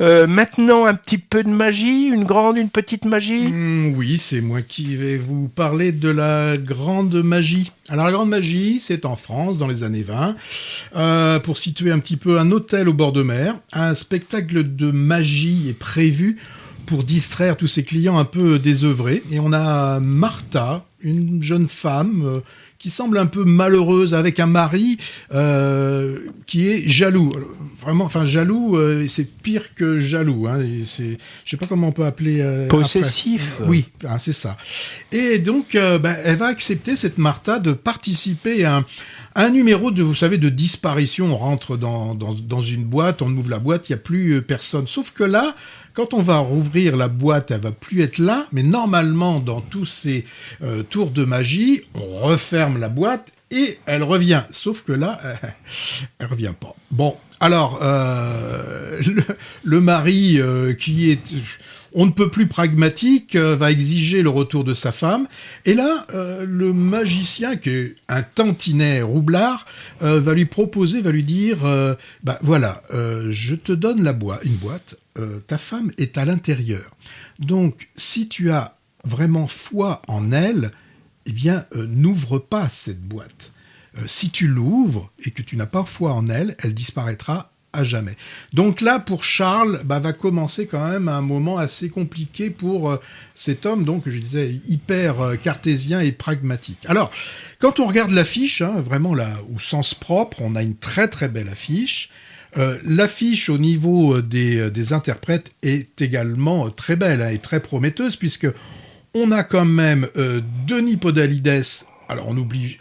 Maintenant, un petit peu de magie, une grande, une petite magie. Oui, c'est moi qui vais vous parler de la grande magie. Alors la grande magie, c'est en France, dans les années 20. Pour situer un petit peu un hôtel au bord de mer, un spectacle de magie est prévu pour distraire tous ses clients un peu désœuvrés. Et on a Martha, une jeune femme qui semble un peu malheureuse avec un mari qui est jaloux. Vraiment, enfin jaloux, c'est pire que jaloux. Hein. Je sais pas comment on peut appeler. Possessif. Après. Oui, hein, c'est ça. Et donc, elle va accepter cette Martha de participer à un numéro de, vous savez, de disparition. On rentre dans une boîte, on ouvre la boîte, il y a plus personne. Sauf que là, quand on va rouvrir la boîte, elle va plus être là, mais normalement, dans tous ces tours de magie, on referme la boîte et elle revient. Sauf que là, elle revient pas. Bon, alors, le mari qui est... on ne peut plus pragmatique, va exiger le retour de sa femme. Et là, le magicien, qui est un tantinet roublard, va lui proposer, va lui dire, voilà, je te donne une boîte, ta femme est à l'intérieur. Donc, si tu as vraiment foi en elle, eh bien, n'ouvre pas cette boîte. Si tu l'ouvres et que tu n'as pas foi en elle, elle disparaîtra à jamais. Donc là, pour Charles, va commencer quand même un moment assez compliqué pour cet homme, donc je disais hyper cartésien et pragmatique. Alors, quand on regarde l'affiche, hein, vraiment là, au sens propre, on a une très très belle affiche. L'affiche au niveau des interprètes est également très belle et très prometteuse, puisque on a quand même Denis Podalides. Alors, on n'oublie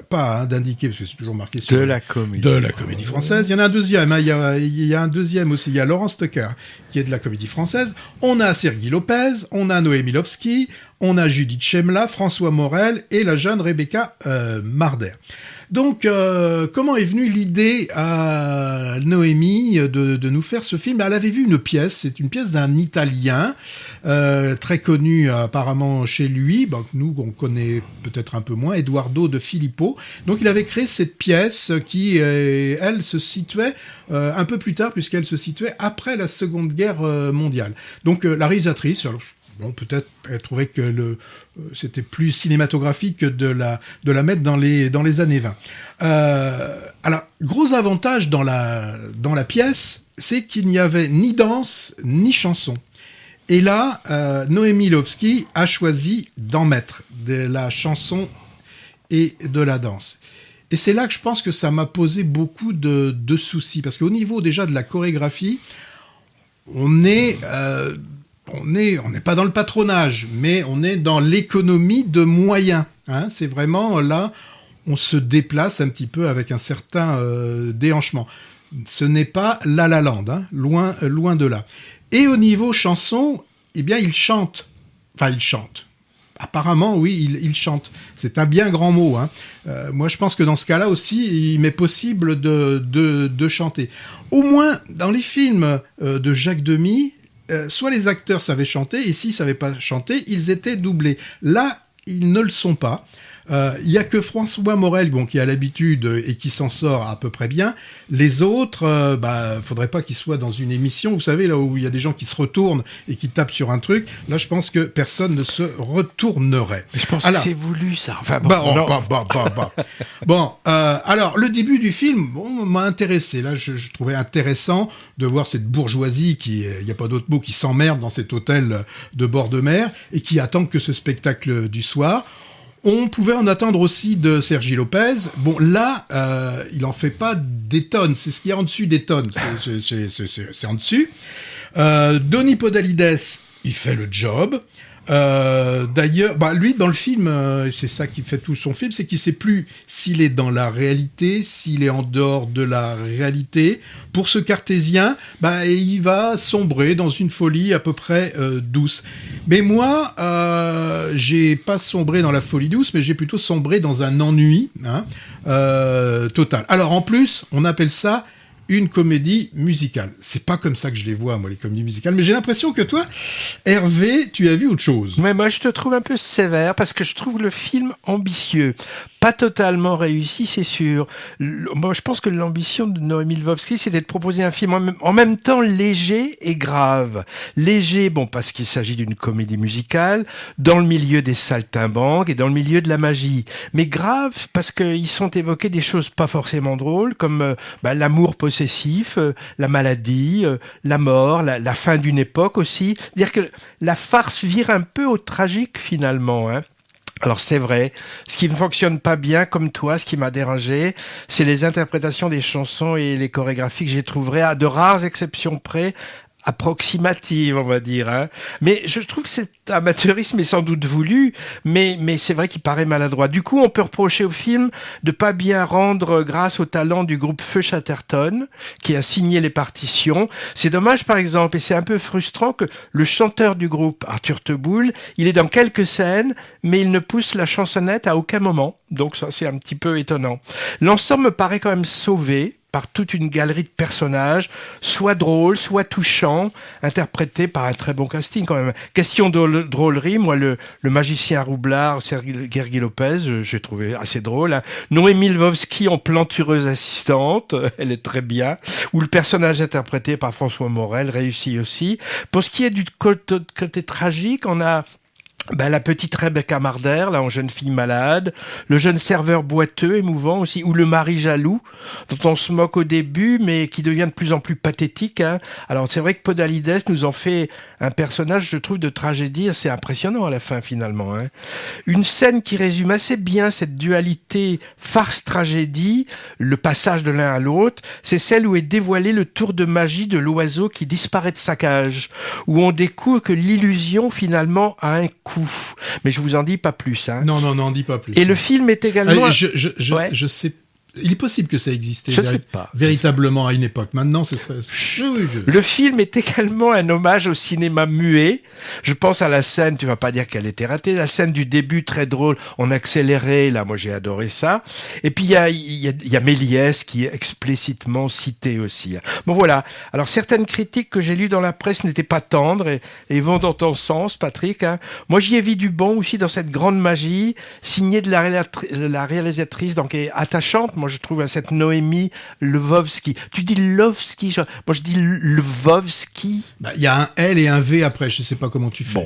pas d'indiquer, parce que c'est toujours marqué sur... De la comédie française. Il y en a un deuxième, hein, il y a un deuxième aussi, il y a Laurence Tucker, qui est de la comédie française. On a Sergi Lopez, on a Noémie Lovski, on a Judith Chemla, François Morel et la jeune Rebecca Marder. Donc, comment est venue l'idée à Noémie de nous faire ce film ? Elle avait vu une pièce, c'est une pièce d'un Italien, très connu apparemment chez lui, nous on connaît peut-être un peu moins, Eduardo de Filippo. Donc il avait créé cette pièce qui, elle, se situait un peu plus tard, puisqu'elle se situait après la Seconde Guerre mondiale. Donc la réalisatrice... Alors, bon, peut-être elle trouvait que c'était plus cinématographique que de la mettre dans les années 20. Alors, gros avantage dans la pièce, c'est qu'il n'y avait ni danse, ni chanson. Et là, Noémie Lovski a choisi d'en mettre de la chanson et de la danse. Et c'est là que je pense que ça m'a posé beaucoup de soucis. Parce qu'au niveau déjà de la chorégraphie, on n'est pas dans le patronage, mais on est dans l'économie de moyens. Hein. C'est vraiment là, on se déplace un petit peu avec un certain déhanchement. Ce n'est pas La La Land, hein, loin de là. Et au niveau chanson, eh bien, il chante. Enfin, il chante. Apparemment, oui, il chante. C'est un bien grand mot. Hein. Moi, je pense que dans ce cas-là aussi, il m'est possible de chanter. Au moins, dans les films de Jacques Demy, soit les acteurs savaient chanter, et s'ils ne savaient pas chanter, ils étaient doublés. Là, ils ne le sont pas. Il n'y a que François Morel qui a l'habitude et qui s'en sort à peu près bien. Les autres, faudrait pas qu'ils soient dans une émission, vous savez, là où il y a des gens qui se retournent et qui tapent sur un truc. Là, je pense que personne ne se retournerait. Mais je pense que c'est voulu, ça. Enfin, alors, le début du film m'a intéressé. Là, je trouvais intéressant de voir cette bourgeoisie qui, il n'y a pas d'autre mot, qui s'emmerde dans cet hôtel de bord de mer et qui attend que ce spectacle du soir. On pouvait en attendre aussi de Sergi Lopez. Bon, là, il en fait pas des tonnes. C'est ce qu'il y a en dessus des tonnes. C'est en dessus. Denis Podalides, il fait le job. D'ailleurs, lui, dans le film, c'est ça qui fait tout son film, c'est qu'il sait plus s'il est dans la réalité, s'il est en dehors de la réalité. Pour ce cartésien, il va sombrer dans une folie à peu près douce. Mais moi, j'ai pas sombré dans la folie douce, mais j'ai plutôt sombré dans un ennui total. Alors en plus, on appelle ça une comédie musicale. C'est pas comme ça que je les vois, moi, les comédies musicales, mais j'ai l'impression que toi, Hervé, tu as vu autre chose. Mais moi, je te trouve un peu sévère, parce que je trouve le film ambitieux. Pas totalement réussi, c'est sûr. Moi, je pense que l'ambition de Noémie Lvovsky, c'était de proposer un film en même temps léger et grave. Léger, bon, parce qu'il s'agit d'une comédie musicale, dans le milieu des saltimbanques et dans le milieu de la magie. Mais grave, parce qu'ils sont évoqués des choses pas forcément drôles, comme l'amour possessif, la maladie, la mort, la fin d'une époque aussi. Dire que la farce vire un peu au tragique finalement, hein. Alors c'est vrai, ce qui ne fonctionne pas bien comme toi, ce qui m'a dérangé, c'est les interprétations des chansons et les chorégraphies que j'ai trouvées à de rares exceptions près, approximative, on va dire, hein. Mais je trouve que cet amateurisme est sans doute voulu, mais c'est vrai qu'il paraît maladroit. Du coup, on peut reprocher au film de pas bien rendre grâce au talent du groupe Feu Chatterton, qui a signé les partitions. C'est dommage, par exemple, et c'est un peu frustrant que le chanteur du groupe, Arthur Teboul, il est dans quelques scènes, mais il ne pousse la chansonnette à aucun moment. Donc ça, c'est un petit peu étonnant. L'ensemble me paraît quand même sauvé par toute une galerie de personnages, soit drôles, soit touchants, interprétés par un très bon casting quand même. Question de drôlerie, moi le magicien roublard, Sergei Lopez, j'ai trouvé assez drôle, hein. Noémie Lvovsky en plantureuse assistante, elle est très bien, ou le personnage interprété par François Morel réussit aussi. Pour ce qui est du côté tragique, on a la petite Rebecca Marder, là, en jeune fille malade, le jeune serveur boiteux, émouvant aussi, ou le mari jaloux, dont on se moque au début, mais qui devient de plus en plus pathétique, hein. Alors, c'est vrai que Podalides nous en fait un personnage, je trouve, de tragédie assez impressionnant à la fin, finalement, hein. Une scène qui résume assez bien cette dualité farce-tragédie, le passage de l'un à l'autre, c'est celle où est dévoilé le tour de magie de l'oiseau qui disparaît de sa cage, où on découvre que l'illusion, finalement, a un coût. Mais je vous en dis pas plus, hein. Non, dis pas plus. Et le film est également... Je sais. Il est possible que ça existait véritablement à une époque. Maintenant, ce serait... Le film est également un hommage au cinéma muet. Je pense à la scène, tu vas pas dire qu'elle était ratée, la scène du début très drôle, en accéléré, là, moi j'ai adoré ça. Et puis il y a Méliès qui est explicitement cité aussi. Bon voilà, alors certaines critiques que j'ai lues dans la presse n'étaient pas tendres et vont dans ton sens, Patrick, hein. Moi j'y ai vu du bon aussi dans cette grande magie, signée de la réalisatrice, donc est attachante. Moi, je trouve, à cette Noémie Lvovsky. Tu dis Lvovsky, moi je dis Lvovsky. Il y a un L et un V après, je sais pas comment tu fais. Bon,